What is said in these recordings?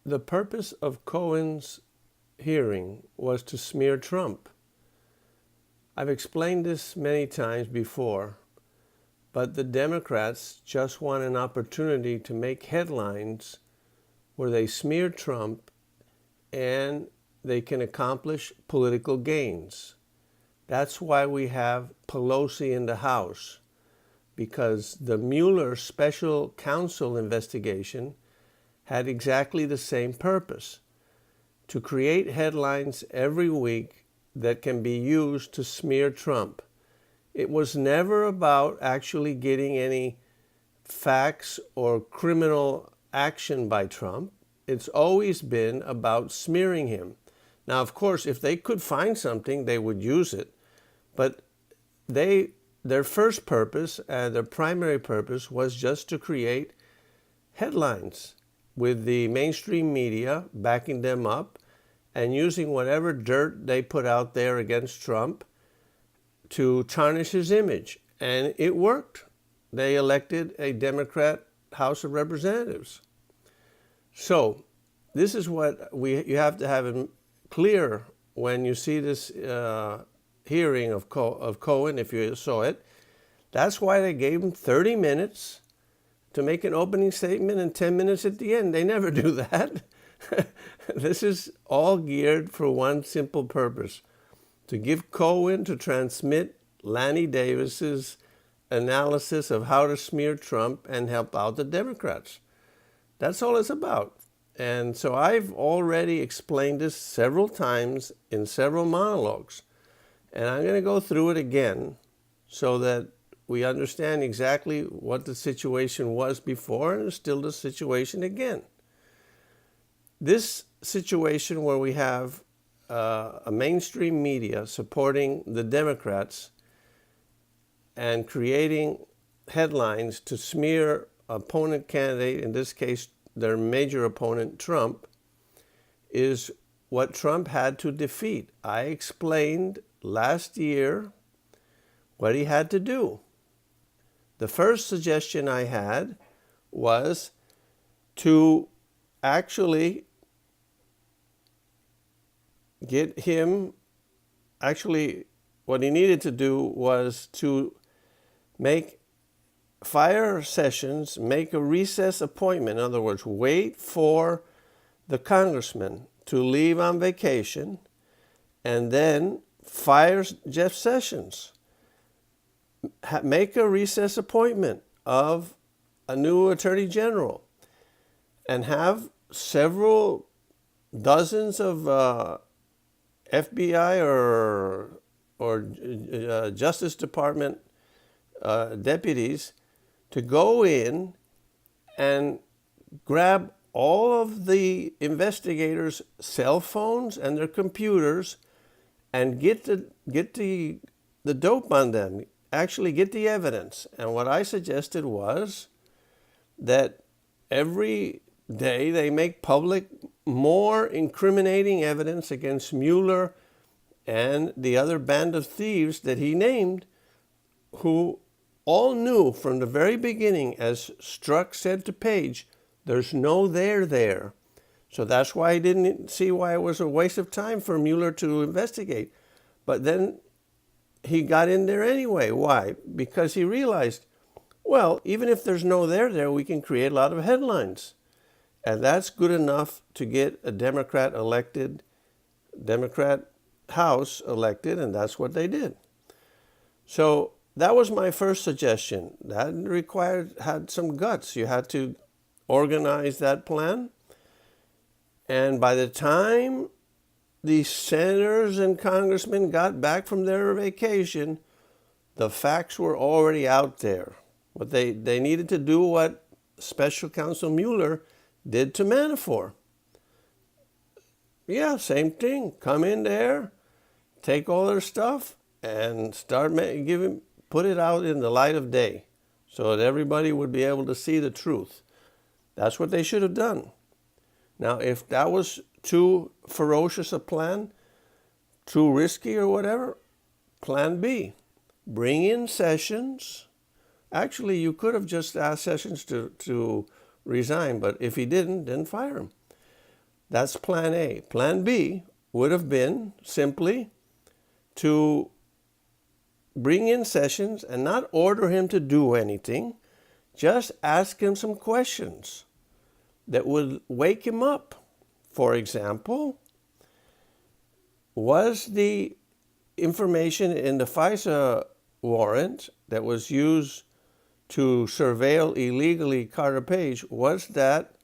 The purpose of Cohen's hearing was to smear Trump. I've explained this many times before, but the Democrats just want an opportunity to make headlines where they smear Trump and they can accomplish political gains. That's why we have Pelosi in the House, because the Mueller special counsel investigation had exactly the same purpose: to create headlines every week that can be used to smear Trump. It was never about actually getting any facts or criminal action by Trump. It's always been about smearing him. Now, of course, if they could find something, they would use it. But their first purpose, their primary purpose, was just to create headlines with the mainstream media backing them up and using whatever dirt they put out there against Trump to tarnish his image. And it worked. They elected a Democrat House of Representatives. So this is what you have to have clear when you see this hearing of Cohen, if you saw it. That's why they gave him 30 minutes to make an opening statement and 10 minutes at the end. They never do that. This is all geared for one simple purpose: to give Cohen to transmit Lanny Davis's analysis of how to smear Trump and help out the Democrats. That's all it's about. And so I've already explained this several times in several monologues. And I'm going to go through it again so that we understand exactly what the situation was before and still the situation again. This situation where we have a mainstream media supporting the Democrats and creating headlines to smear opponent candidate, in this case their major opponent, Trump, is what Trump had to defeat. I explained last year what he had to do. The first suggestion I had was to actually get him, what he needed to do was to make fire sessions, make a recess appointment. In other words, wait for the congressman to leave on vacation and then fire Jeff Sessions. Make a recess appointment of a new attorney general and have several dozens of FBI or Justice Department deputies to go in and grab all of the investigators' cell phones and their computers and get the dope on them, actually get the evidence. And what I suggested was that every day they make public more incriminating evidence against Mueller and the other band of thieves that he named, who all knew from the very beginning, as Strzok said to Page, there's no there. So that's why he didn't see why it was a waste of time for Mueller to investigate. But then he got in there anyway. Why? Because he realized, well, even if there's no there, we can create a lot of headlines. And that's good enough to get a Democrat House elected, and that's what they did. So that was my first suggestion. That had some guts. You had to organize that plan. And by the time the senators and congressmen got back from their vacation, the facts were already out there. But they needed to do what Special Counsel Mueller did to Manafort. Yeah, same thing. Come in there, take all their stuff, and start put it out in the light of day so that everybody would be able to see the truth. That's what they should have done. Now, if that was too ferocious a plan, too risky or whatever, plan B. Bring in Sessions. Actually, you could have just asked Sessions to resign, but if he didn't, then fire him. That's plan A. Plan B would have been simply to bring in Sessions and not order him to do anything, just ask him some questions that would wake him up. For example, was the information in the FISA warrant that was used to surveil illegally Carter Page, was that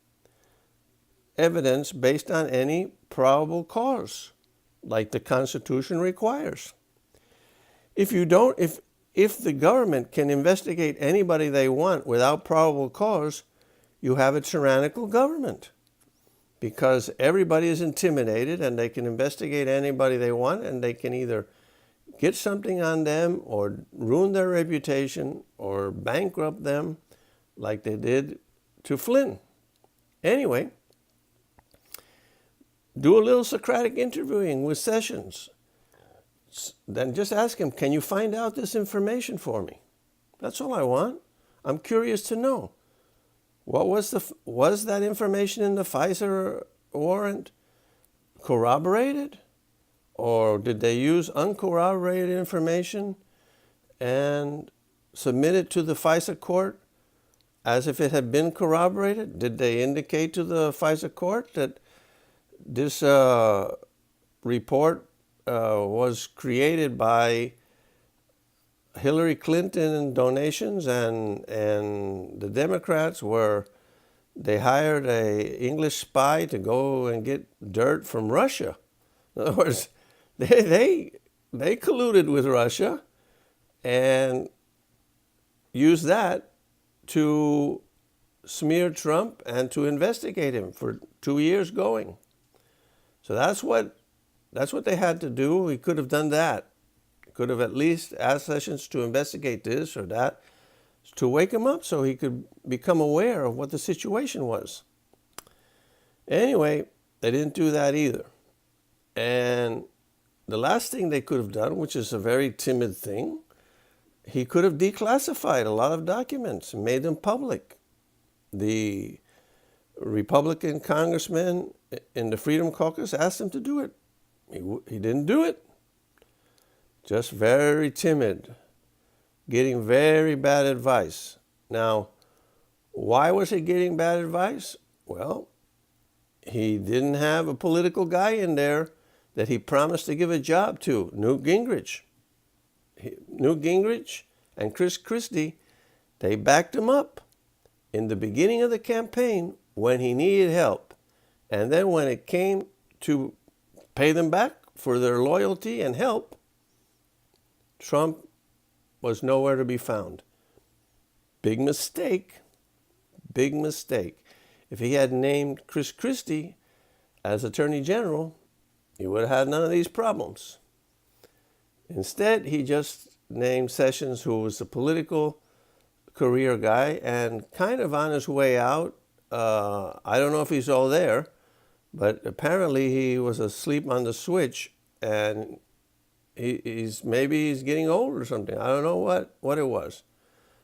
evidence based on any probable cause, like the Constitution requires? If the government can investigate anybody they want without probable cause, you have a tyrannical government, because everybody is intimidated and they can investigate anybody they want, and they can either get something on them or ruin their reputation or bankrupt them like they did to Flynn. Anyway, do a little Socratic interviewing with Sessions. Then just ask him, can you find out this information for me? That's all I want. I'm curious to know. Was that information in the FISA warrant corroborated? Or did they use uncorroborated information and submit it to the FISA court as if it had been corroborated? Did they indicate to the FISA court that this report was created by Hillary Clinton donations, and the Democrats they hired a English spy to go and get dirt from Russia? In other words, they colluded with Russia and used that to smear Trump and to investigate him for 2 years going. So that's what they had to do. He could have done that. Could have at least asked Sessions to investigate this or that, to wake him up so he could become aware of what the situation was. Anyway, they didn't do that either. And the last thing they could have done, which is a very timid thing, he could have declassified a lot of documents and made them public. The Republican congressman in the Freedom Caucus asked him to do it. He didn't do it. Just very timid, getting very bad advice. Now, why was he getting bad advice? Well, he didn't have a political guy in there that he promised to give a job to, Newt Gingrich. Newt Gingrich and Chris Christie, they backed him up in the beginning of the campaign when he needed help. And then when it came to pay them back for their loyalty and help, Trump was nowhere to be found. Big mistake. Big mistake. If he had named Chris Christie as Attorney General, he would have had none of these problems. Instead, he just named Sessions, who was a political career guy and kind of on his way out. I don't know if he's all there, but apparently he was asleep on the switch, and he's getting old or something. I don't know what it was.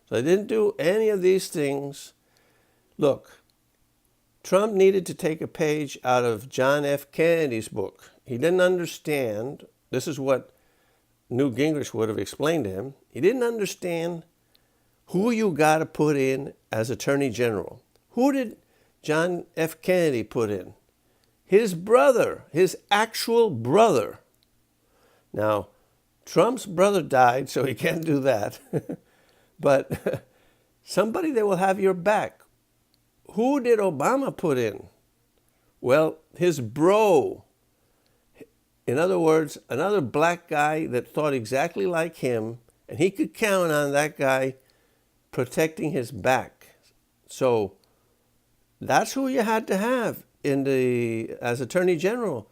So I didn't do any of these things. Look, Trump needed to take a page out of John F. Kennedy's book. He didn't understand. This is what Newt Gingrich would have explained to him. He didn't understand who you got to put in as Attorney General. Who did John F. Kennedy put in? His brother, his actual brother. Now, Trump's brother died, so he can't do that. But somebody that will have your back. Who did Obama put in? Well, his bro. In other words, another black guy that thought exactly like him, and he could count on that guy protecting his back. So that's who you had to have as Attorney General.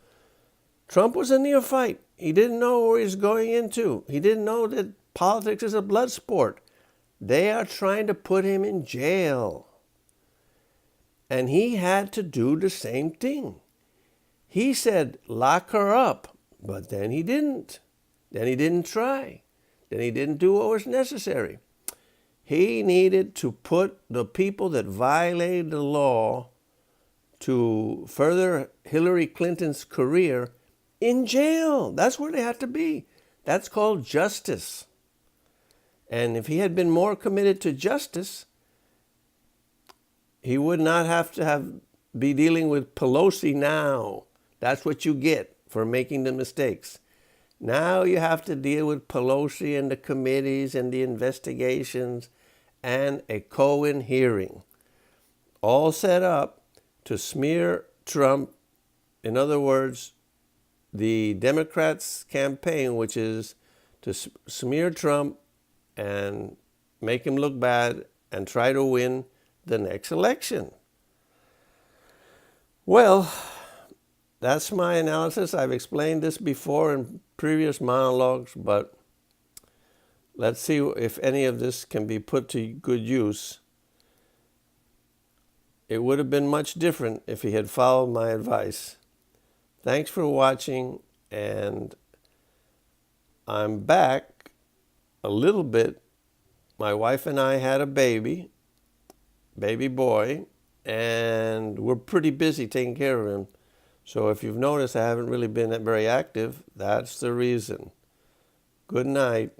Trump was a neophyte. He didn't know where he was going into. He didn't know that politics is a blood sport. They are trying to put him in jail. And he had to do the same thing. He said, lock her up, but then he didn't. Then he didn't try. Then he didn't do what was necessary. He needed to put the people that violated the law to further Hillary Clinton's career in jail. That's where they had to be. That's called justice. And if he had been more committed to justice, he would not have to be dealing with Pelosi now. That's what you get for making the mistakes. Now you have to deal with Pelosi and the committees and the investigations and a Cohen hearing. All set up to smear Trump. In other words, the Democrats' campaign, which is to smear Trump and make him look bad and try to win the next election. Well, that's my analysis. I've explained this before in previous monologues, but let's see if any of this can be put to good use. It would have been much different if he had followed my advice. Thanks for watching, and I'm back a little bit. My wife and I had a baby boy, and we're pretty busy taking care of him. So if you've noticed I haven't really been very active, that's the reason. Good night.